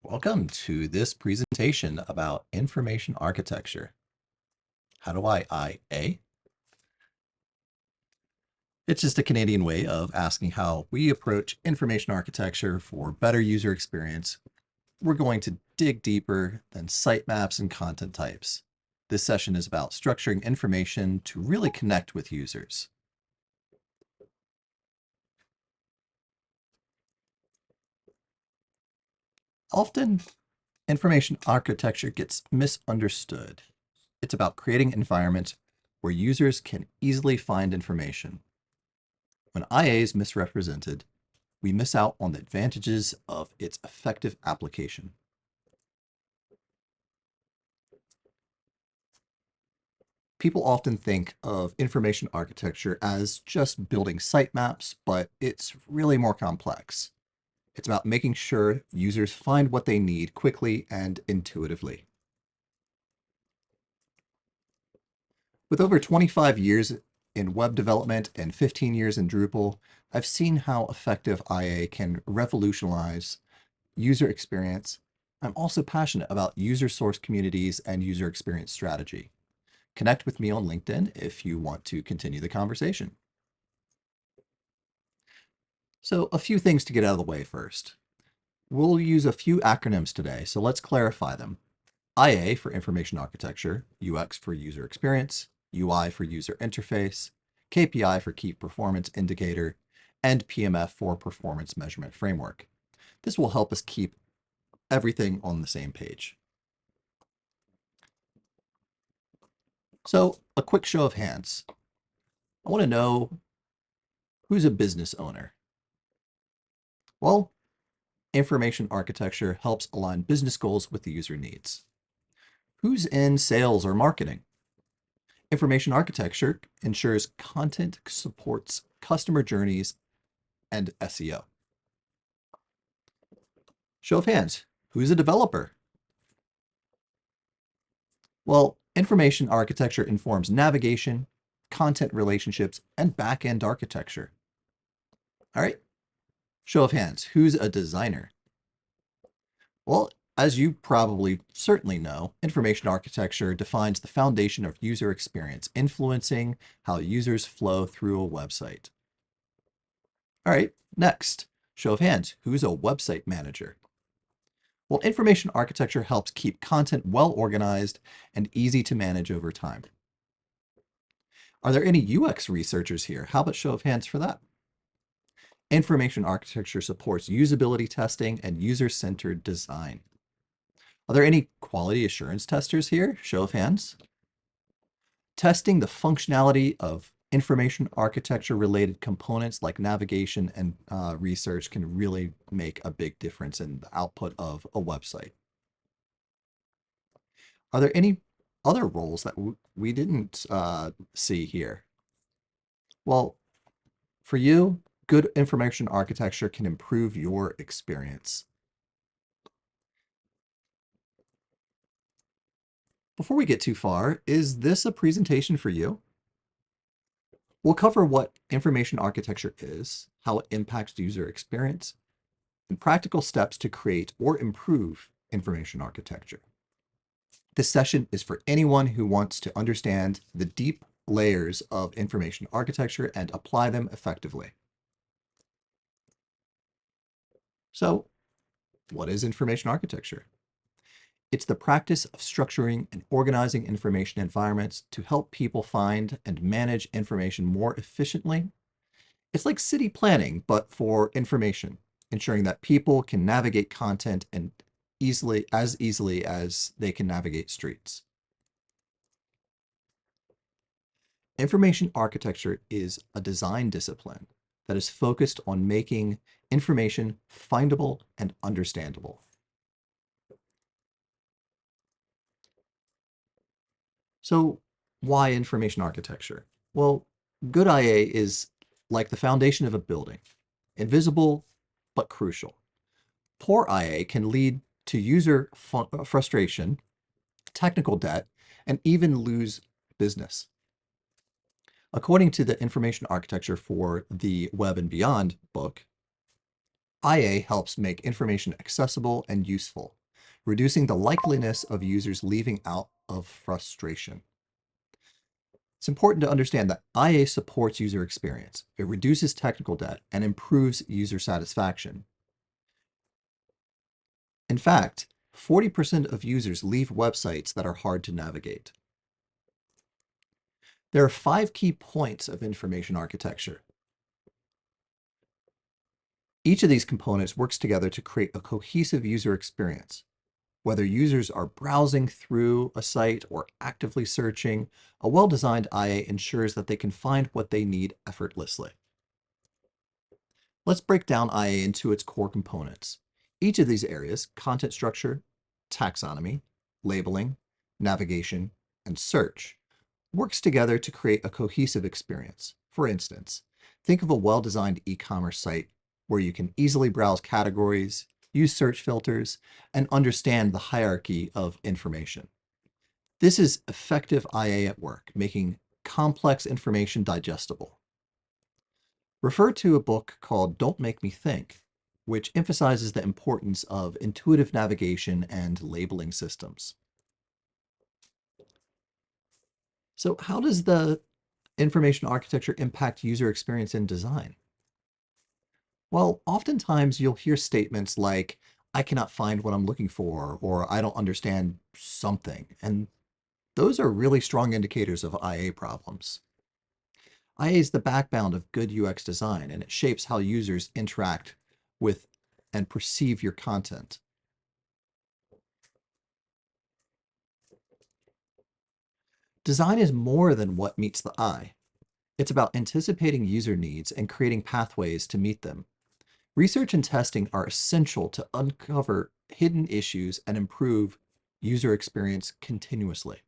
Welcome to this presentation about information architecture. How do I IA? It's just a Canadian way of asking how we approach information architecture for better user experience. We're going to dig deeper than sitemaps and content types. This session is about structuring information to really connect with users. Often, information architecture gets misunderstood. It's about creating environments where users can easily find information. When IA is misrepresented, we miss out on the advantages of its effective application. People often think of information architecture as just building sitemaps, but it's really more complex. It's about making sure users find what they need quickly and intuitively. With over 25 years in web development and 15 years in Drupal, I've seen how effective IA can revolutionize user experience. I'm also passionate about user source communities and user experience strategy. Connect with me on LinkedIn if you want to continue the conversation. So a few things to get out of the way first. We'll use a few acronyms today, so let's clarify them. IA for information architecture, UX for user experience, UI for user interface, KPI for key performance indicator, and PMF for performance measurement framework. This will help us keep everything on the same page. So a quick show of hands. I want to know who's a business owner. Well, information architecture helps align business goals with the user needs. Who's in sales or marketing? Information architecture ensures content supports customer journeys and SEO. Show of hands, who's a developer? Well, information architecture informs navigation, content relationships, and back-end architecture. All right, show of hands, who's a designer? Well, as you probably certainly know, information architecture defines the foundation of user experience, influencing how users flow through a website. All right, next, show of hands, who's a website manager? Well, information architecture helps keep content well organized and easy to manage over time. Are there any UX researchers here? How about show of hands for that? Information architecture supports usability testing and user-centered design. Are there any quality assurance testers here? Show of hands. Testing the functionality of information architecture related components like navigation and research can really make a big difference in the output of a website. Are there any other roles that we didn't see here? Well, for you, good information architecture can improve your experience. Before we get too far, is this a presentation for you? We'll cover what information architecture is, how it impacts user experience, and practical steps to create or improve information architecture. This session is for anyone who wants to understand the deep layers of information architecture and apply them effectively. So, what is information architecture? It's the practice of structuring and organizing information environments to help people find and manage information more efficiently. It's like city planning, but for information, ensuring that people can navigate content and easily as they can navigate streets. Information architecture is a design discipline that is focused on making information findable and understandable. So why information architecture? Well, good IA is like the foundation of a building, invisible but crucial. Poor IA can lead to user frustration, technical debt, and even lose business. According to the Information Architecture for the Web and Beyond book, IA helps make information accessible and useful, reducing the likeliness of users leaving out of frustration. It's important to understand that IA supports user experience. It reduces technical debt and improves user satisfaction. In fact, 40% of users leave websites that are hard to navigate. There are 5 key points of information architecture. Each of these components works together to create a cohesive user experience. Whether users are browsing through a site or actively searching, a well-designed IA ensures that they can find what they need effortlessly. Let's break down IA into its core components. Each of these areas, content structure, taxonomy, labeling, navigation, and search, works together to create a cohesive experience. For instance, think of a well-designed e-commerce site where you can easily browse categories, use search filters, and understand the hierarchy of information. This is effective IA at work, making complex information digestible. Refer to a book called Don't Make Me Think, which emphasizes the importance of intuitive navigation and labeling systems. So how does the information architecture impact user experience in design? Well, oftentimes you'll hear statements like, I cannot find what I'm looking for, or I don't understand something. And those are really strong indicators of IA problems. IA is the backbone of good UX design, and it shapes how users interact with and perceive your content. Design is more than what meets the eye. It's about anticipating user needs and creating pathways to meet them. Research and testing are essential to uncover hidden issues and improve user experience continuously.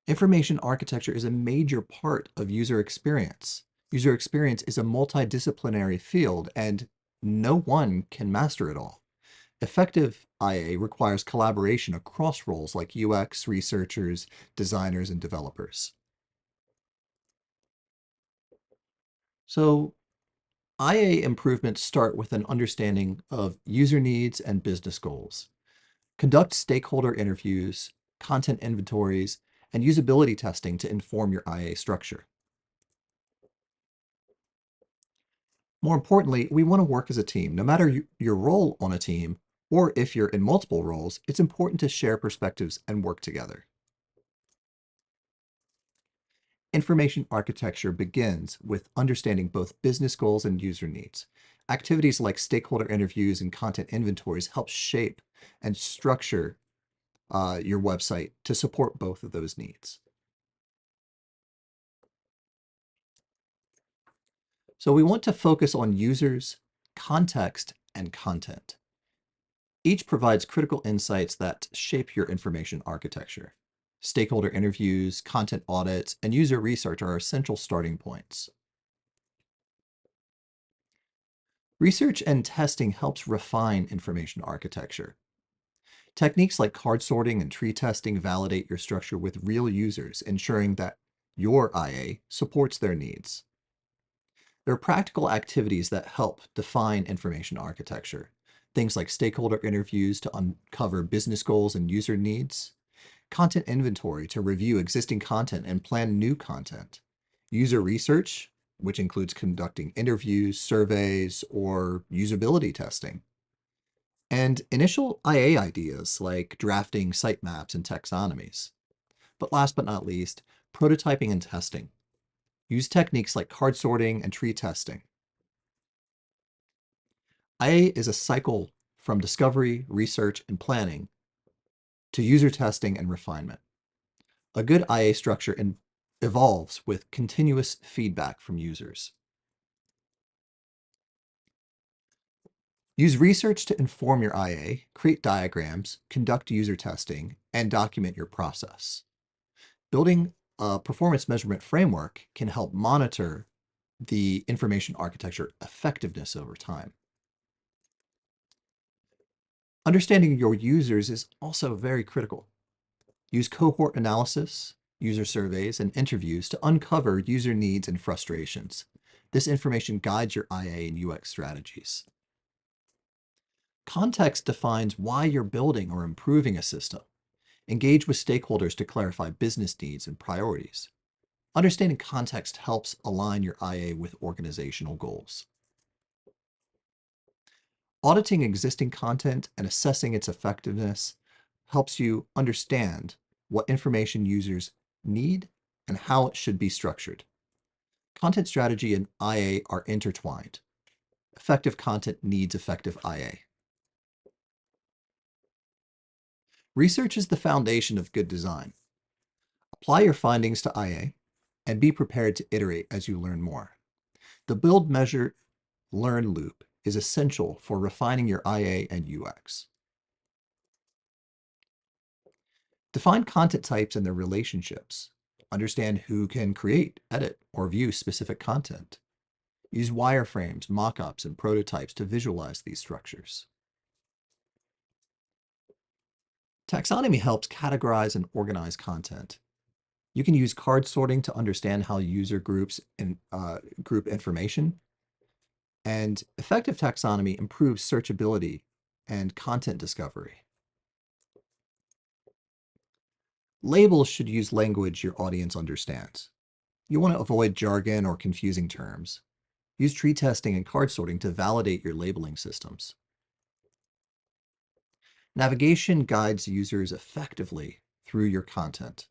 Information architecture is a major part of user experience. User experience is a multidisciplinary field, and no one can master it all. Effective IA requires collaboration across roles like UX, researchers, designers, and developers. So IA improvements start with an understanding of user needs and business goals. Conduct stakeholder interviews, content inventories, and usability testing to inform your IA structure. More importantly, we want to work as a team. No matter your role on a team, or if you're in multiple roles, it's important to share perspectives and work together. Information architecture begins with understanding both business goals and user needs. Activities like stakeholder interviews and content inventories help shape and structure your website to support both of those needs. So we want to focus on users, context, and content. Each provides critical insights that shape your information architecture. Stakeholder interviews, content audits, and user research are essential starting points. Research and testing helps refine information architecture. Techniques like card sorting and tree testing validate your structure with real users, ensuring that your IA supports their needs. There are practical activities that help define information architecture. Things like stakeholder interviews to uncover business goals and user needs, content inventory to review existing content and plan new content, user research, which includes conducting interviews, surveys, or usability testing, and initial IA ideas like drafting sitemaps and taxonomies. But last but not least, prototyping and testing. Use techniques like card sorting and tree testing. IA is a cycle from discovery, research, and planning to user testing and refinement. A good IA structure evolves with continuous feedback from users. Use research to inform your IA, create diagrams, conduct user testing, and document your process. Building a performance measurement framework can help monitor the information architecture effectiveness over time. Understanding your users is also very critical. Use cohort analysis, user surveys, and interviews to uncover user needs and frustrations. This information guides your IA and UX strategies. Context defines why you're building or improving a system. Engage with stakeholders to clarify business needs and priorities. Understanding context helps align your IA with organizational goals. Auditing existing content and assessing its effectiveness helps you understand what information users need and how it should be structured. Content strategy and IA are intertwined. Effective content needs effective IA. Research is the foundation of good design. Apply your findings to IA and be prepared to iterate as you learn more. The build, measure, learn loop is essential for refining your IA and UX. Define content types and their relationships. Understand who can create, edit, or view specific content. Use wireframes, mockups, and prototypes to visualize these structures. Taxonomy helps categorize and organize content. You can use card sorting to understand how user groups group information. And effective taxonomy improves searchability and content discovery. Labels should use language your audience understands. You want to avoid jargon or confusing terms. Use tree testing and card sorting to validate your labeling systems. Navigation guides users effectively through your content.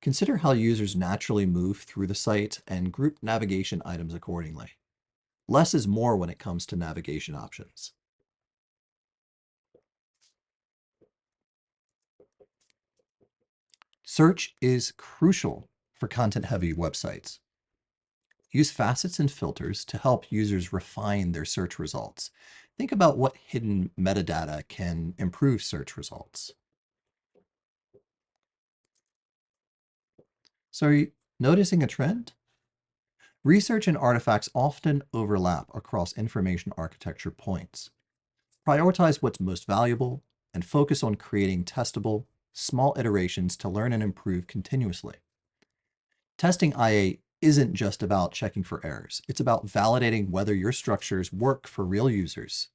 Consider how users naturally move through the site and group navigation items accordingly. Less is more when it comes to navigation options. Search is crucial for content-heavy websites. Use facets and filters to help users refine their search results. Think about what hidden metadata can improve search results. So are you noticing a trend? Research and artifacts often overlap across information architecture points. Prioritize what's most valuable and focus on creating testable, small iterations to learn and improve continuously. Testing IA isn't just about checking for errors. It's about validating whether your structures work for real users.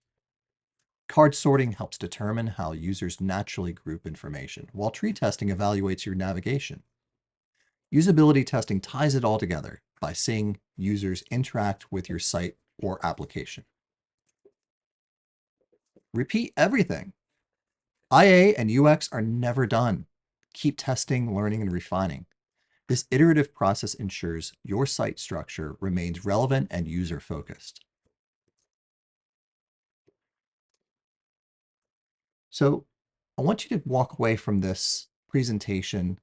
Card sorting helps determine how users naturally group information, while tree testing evaluates your navigation. Usability testing ties it all together by seeing users interact with your site or application. Repeat everything. IA and UX are never done. Keep testing, learning, and refining. This iterative process ensures your site structure remains relevant and user-focused. So I want you to walk away from this presentation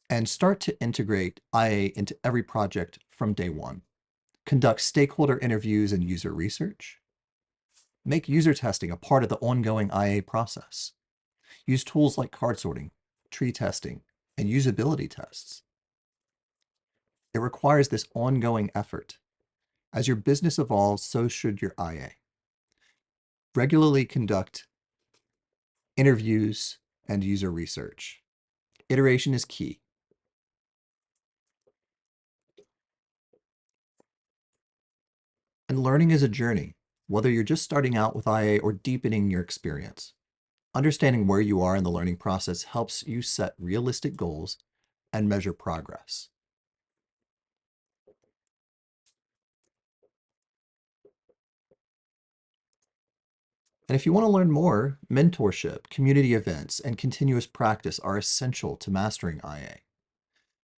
and start to integrate IA into every project from day one. Conduct stakeholder interviews and user research. Make user testing a part of the ongoing IA process. Use tools like card sorting, tree testing, and usability tests. It requires this ongoing effort. As your business evolves, so should your IA. Regularly conduct interviews and user research. Iteration is key. And learning is a journey, whether you're just starting out with IA or deepening your experience. Understanding where you are in the learning process helps you set realistic goals and measure progress. And if you want to learn more, mentorship, community events, and continuous practice are essential to mastering IA.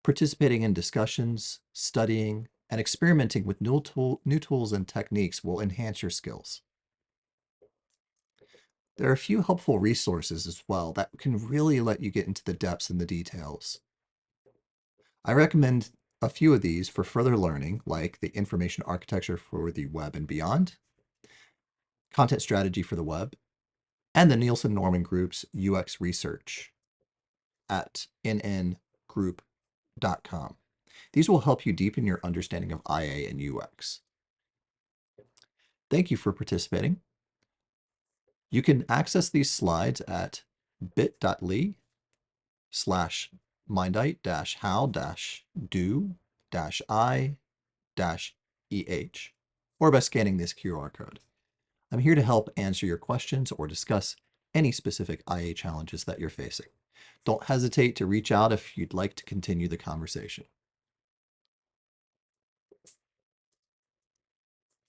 Participating in discussions, studying, and experimenting with new tools and techniques will enhance your skills. There are a few helpful resources as well that can really let you get into the depths and the details. I recommend a few of these for further learning, like the Information Architecture for the Web and Beyond, Content Strategy for the Web, and the Nielsen-Norman Group's UX Research at nngroup.com. These will help you deepen your understanding of IA and UX. Thank you for participating. You can access these slides at bit.ly/mindite-how-do-I- or by scanning this QR code. I'm here to help answer your questions or discuss any specific IA challenges that you're facing. Don't hesitate to reach out if you'd like to continue the conversation.